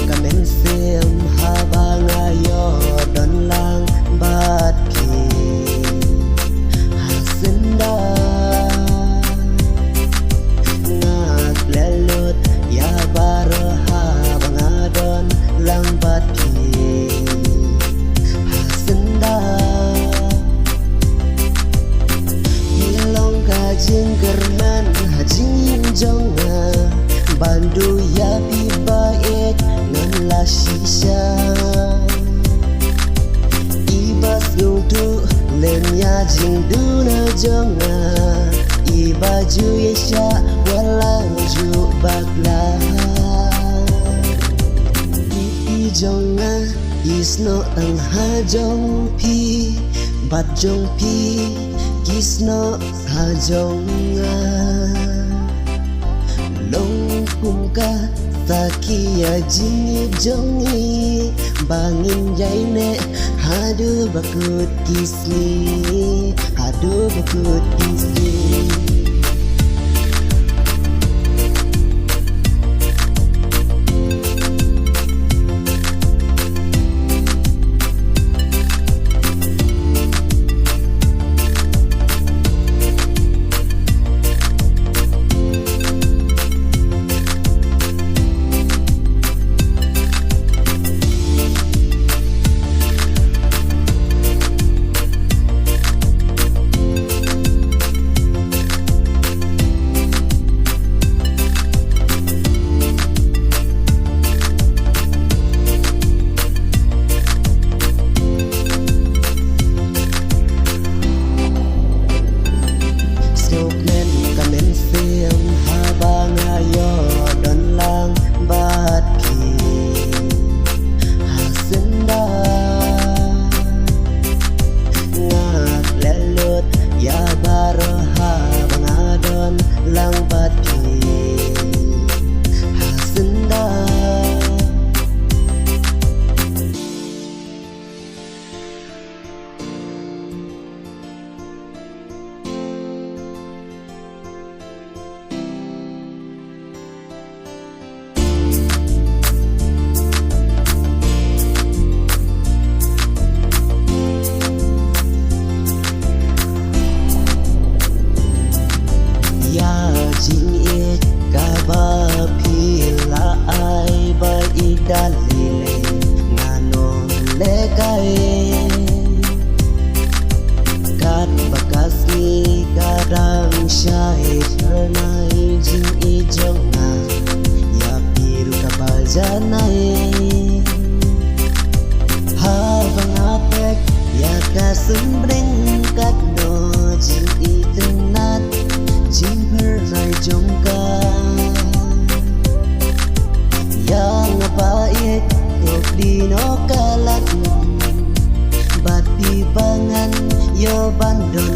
kamen sim habangayo don lang bat ki hasenda nak lelut ya baro habangadon lang bat ki hasenda hilong kajing kerman hajing jonga bandu ya pi baik nan la shisha ibas ngutu len ya jing du na jonga ibaju yesha walang ju bagla pi jonga isno ang ha jong pi bat jong pi kisno ha jonga long kumka takia jingi jongi bangin jaine hadu bakut kisni hadu bakut kisni dalile ngano lekai kat bakas ni kadang syahid hernai jing ijonga ya piru kabajanai habang apek ya kasumbreng kat no jing itenat jing hernai jongka yang baik kok dino kalat bat pibangan yo bandon